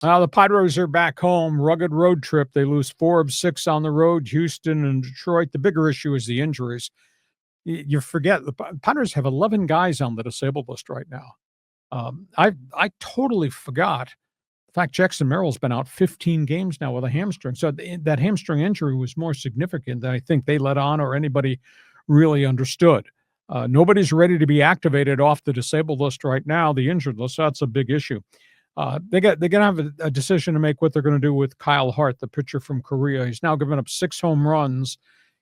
The Padres are back home. Rugged road trip. They lose 4 of 6 on the road. Houston and Detroit. The bigger issue is the injuries. You forget the Padres have 11 guys on the disabled list right now. I totally forgot. In fact, Jackson Merrill's been out 15 games now with a hamstring. So that hamstring injury was more significant than I think they let on or anybody really understood. Nobody's ready to be activated off the disabled list right now, the injured list. So that's a big issue. They're going to have a decision to make what they're going to do with Kyle Hart, the pitcher from Korea. He's now given up 6 home runs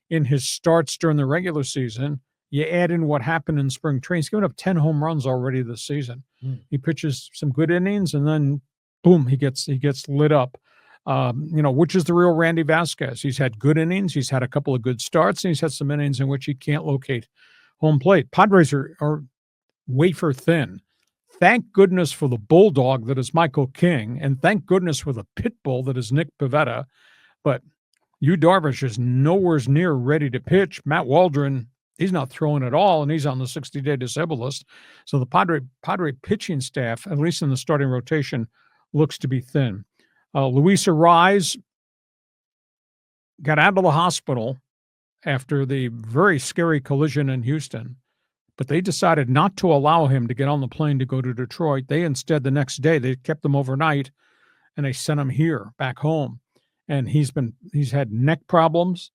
in his starts during the regular season. You add in what happened in spring training. He's given up 10 home runs already this season. He pitches some good innings, and then boom, he gets lit up. Which is the real Randy Vasquez. He's had good innings. He's had a couple of good starts, and he's had some innings in which he can't locate home plate. Padres are wafer thin. Thank goodness for the bulldog that is Michael King, and thank goodness for the pit bull that is Nick Pivetta. But Yu Darvish is nowhere near ready to pitch. Matt Waldron, he's not throwing at all, and he's on the 60-day disabled list. So the Padre pitching staff, at least in the starting rotation, looks to be thin. Luis Arraez got out of the hospital after the very scary collision in Houston, but they decided not to allow him to get on the plane to go to Detroit. They instead, the next day, they kept him overnight, and they sent him here, back home. And he's had neck problems.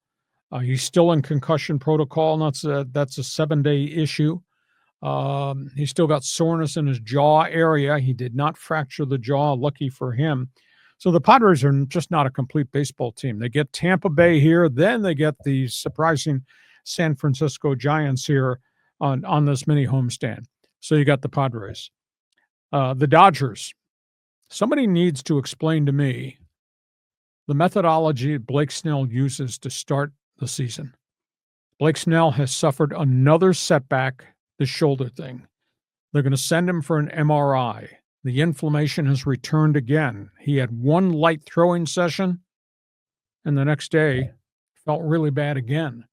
He's still in concussion protocol, and that's a 7-day issue. He's still got soreness in his jaw area. He did not fracture the jaw, lucky for him. So the Padres are just not a complete baseball team. They get Tampa Bay here, then they get the surprising San Francisco Giants here on this mini homestand. So you got the Padres. The Dodgers. Somebody needs to explain to me the methodology Blake Snell uses to start the season. Blake Snell has suffered another setback, the shoulder thing. They're going to send him for an MRI. The inflammation has returned again. He had one light throwing session, and the next day felt really bad again.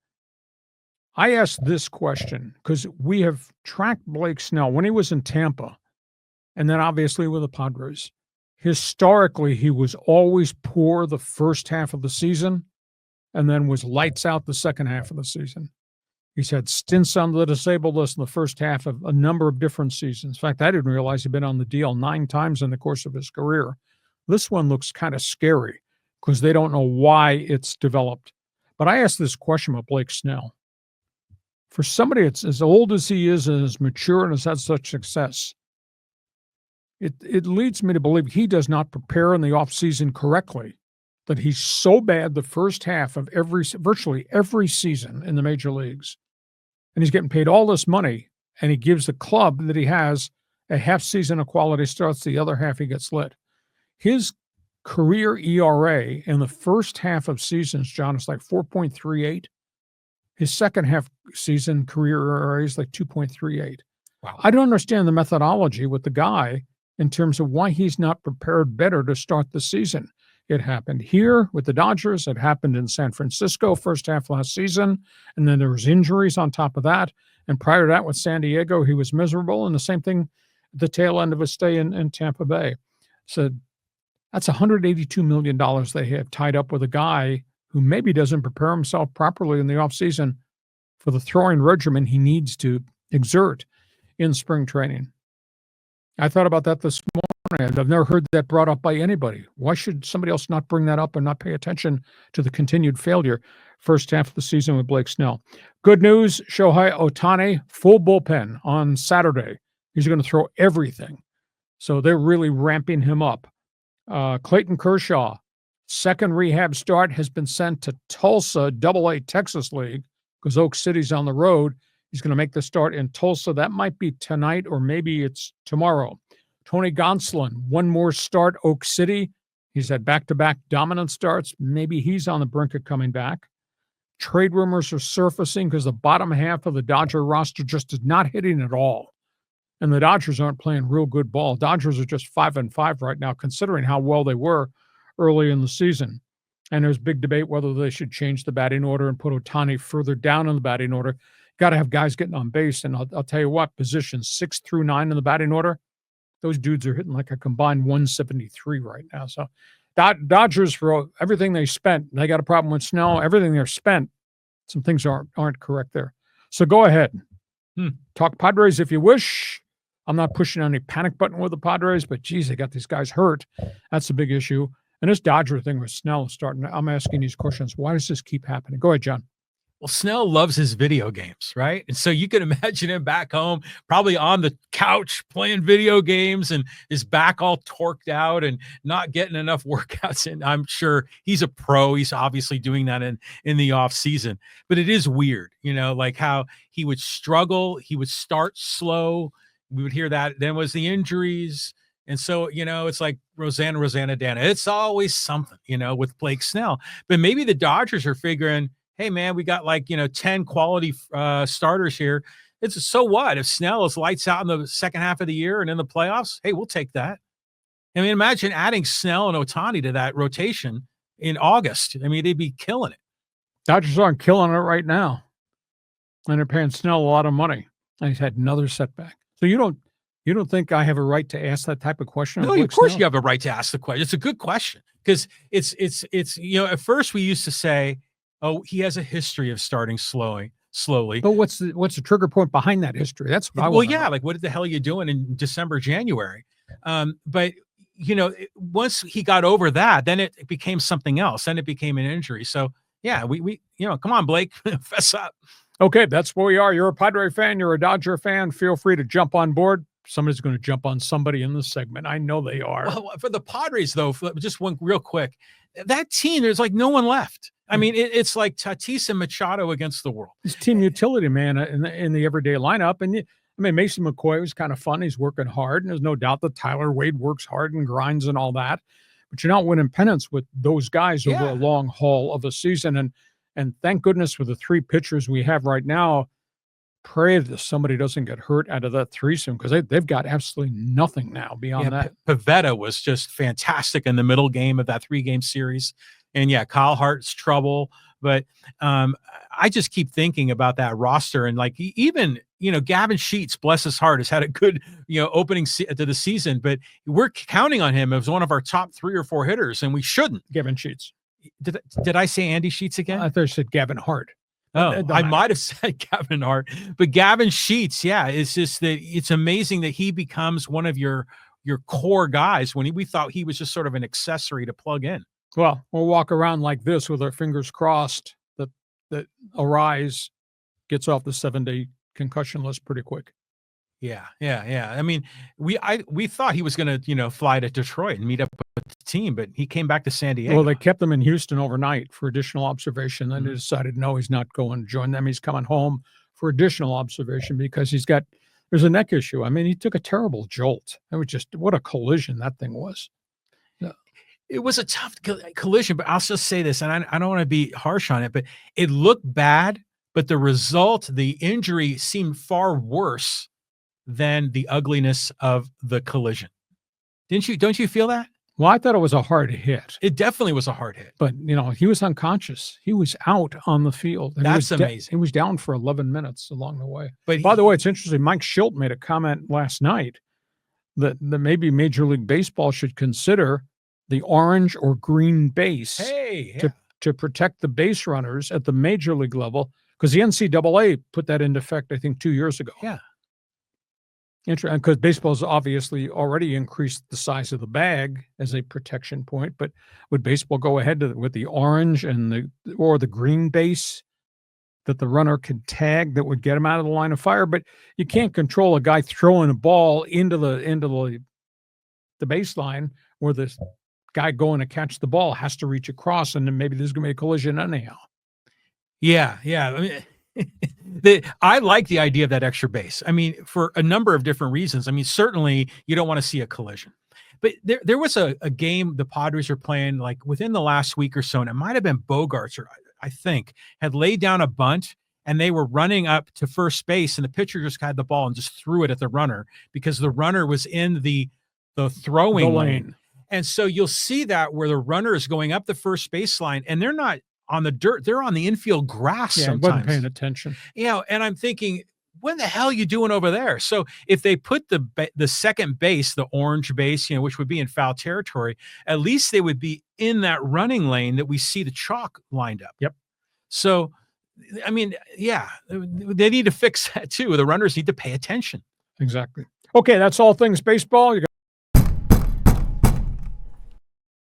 I asked this question because we have tracked Blake Snell when he was in Tampa, and then obviously with the Padres. Historically, he was always poor the first half of the season and then was lights out the second half of the season. He's had stints on the disabled list in the first half of a number of different seasons. In fact, I didn't realize he'd been on the DL 9 times in the course of his career. This one looks kind of scary because they don't know why it's developed. But I asked this question about Blake Snell. For somebody that's as old as he is and as mature and has had such success, it leads me to believe he does not prepare in the offseason correctly, that he's so bad the first half of virtually every season in the major leagues. And he's getting paid all this money, and he gives the club that he has a half season of quality starts, the other half he gets lit. His career ERA in the first half of seasons, John, is like 4.38. His second half season career ERA is like 2.38. Wow. I don't understand the methodology with the guy in terms of why he's not prepared better to start the season. It happened here with the Dodgers. It happened in San Francisco first half last season. And then there was injuries on top of that. And prior to that with San Diego, he was miserable. And the same thing at the tail end of his stay in Tampa Bay. So that's $182 million they have tied up with a guy who maybe doesn't prepare himself properly in the offseason for the throwing regimen he needs to exert in spring training. I thought about that this morning. I've never heard that brought up by anybody. Why should somebody else not bring that up and not pay attention to the continued failure first half of the season with Blake Snell? Good news, Shohei Ohtani, full bullpen on Saturday. He's going to throw everything. So they're really ramping him up. Clayton Kershaw, second rehab start, has been sent to Tulsa, AA Texas League, because Oak City's on the road. He's going to make the start in Tulsa. That might be tonight or maybe it's tomorrow. Tony Gonsolin, one more start, Oak City. He's had back-to-back dominant starts. Maybe he's on the brink of coming back. Trade rumors are surfacing because the bottom half of the Dodger roster just is not hitting at all. And the Dodgers aren't playing real good ball. Dodgers are just 5-5 right now, considering how well they were early in the season. And there's big debate whether they should change the batting order and put Ohtani further down in the batting order. Got to have guys getting on base. And I'll tell you what, positions 6 through 9 in the batting order, those dudes are hitting like a combined 173 right now. So Dodgers, for everything they spent, they got a problem with Snell. Everything they're spent, some things aren't correct there. So go ahead. Talk Padres if you wish. I'm not pushing any panic button with the Padres, but geez, they got these guys hurt. That's a big issue. And this Dodger thing with Snell starting, I'm asking these questions. Why does this keep happening? Go ahead, John. Well, Snell loves his video games, right? And so you can imagine him back home, probably on the couch playing video games and his back all torqued out and not getting enough workouts. And I'm sure he's a pro. He's obviously doing that in the off season. But it is weird, like how he would struggle. He would start slow. We would hear that. Then was the injuries. And so, it's like Rosanna Dana. It's always something, with Blake Snell. But maybe the Dodgers are figuring, hey, man, we got 10 quality starters here. It's so what? If Snell is lights out in the second half of the year and in the playoffs, hey, we'll take that. I mean, imagine adding Snell and Ohtani to that rotation in August. I mean, they'd be killing it. Dodgers aren't killing it right now. And they're paying Snell a lot of money. And he's had another setback. So you don't think I have a right to ask that type of question? No, of course you have a right to ask the question. It's a good question because it's at first we used to say, oh, he has a history of starting slowly. But what's the trigger point behind that history? That's what I want. Well, yeah, like what the hell are you doing in December, January? But once he got over that, then it became something else. Then it became an injury. So yeah, we come on, Blake, fess up. Okay, that's where we are. You're a Padre fan. You're a Dodger fan. Feel free to jump on board. Somebody's going to jump on somebody in this segment. I know they are. Well, for the Padres, though, just one real quick, that team, there's no one left. I mean, it's like Tatis and Machado against the world. He's team utility man in the everyday lineup. And Mason McCoy was kind of fun. He's working hard. And there's no doubt that Tyler Wade works hard and grinds and all that. But you're not winning pennants with those guys over a long haul of a season. And thank goodness for the three pitchers we have right now. Pray that somebody doesn't get hurt out of that threesome because they've got absolutely nothing now beyond that. Pivetta was just fantastic in the middle game of that 3-game series. And Kyle Hart's trouble. But I just keep thinking about that roster and even, Gavin Sheets, bless his heart, has had a good, opening to the season, but we're counting on him as one of our top 3 or 4 hitters, and we shouldn't. Gavin Sheets. Did I say Andy Sheets again? I thought you said Gavin Hart. Oh, I might have said Gavin Hart, but Gavin Sheets, it's just that it's amazing that he becomes one of your core guys when we thought he was just sort of an accessory to plug in. Well, we'll walk around like this with our fingers crossed that Arraez gets off the 7-day concussion list pretty quick. Yeah. I mean, we thought he was going to, fly to Detroit and meet up with the team, but he came back to San Diego. Well, they kept him in Houston overnight for additional observation. Then they decided, no, he's not going to join them. He's coming home for additional observation because there's a neck issue. I mean, he took a terrible jolt. It was just, what a collision that thing was. Yeah. It was a tough collision, but I'll just say this, and I don't want to be harsh on it, but it looked bad, but the result, the injury seemed far worse than the ugliness of the collision. Don't you feel that? Well, I thought it was a hard hit. It definitely was a hard hit. But, he was unconscious. He was out on the field. That's amazing. He was down for 11 minutes along the way. But by the way, it's interesting. Mike Schilt made a comment last night that maybe Major League Baseball should consider the orange or green base to protect the base runners at the major league level, because the NCAA put that into effect, I think, 2 years ago. Yeah. Because baseball's obviously already increased the size of the bag as a protection point, but would baseball go ahead with the orange or the green base that the runner could tag that would get him out of the line of fire? But you can't control a guy throwing a ball into the baseline where the guy going to catch the ball has to reach across, and then maybe there's going to be a collision anyhow. Yeah. I mean, I like the idea of that extra base. I mean, for a number of different reasons. I mean, certainly you don't want to see a collision. But there was a game the Padres were playing within the last week or so, and it might have been Bogarts, or I think, had laid down a bunt, and they were running up to first base, and the pitcher just had the ball and just threw it at the runner because the runner was in the throwing lane. And so you'll see that where the runner is going up the first baseline, and they're not on the dirt, they're on the infield grass sometimes. Wasn't paying attention. And I'm thinking, what the hell are you doing over there? So if they put the second base, the orange base, which would be in foul territory, at least they would be in that running lane that we see the chalk lined up. Yep. So, I mean, yeah, they need to fix that too. The runners need to pay attention. Exactly. Okay, that's all things baseball.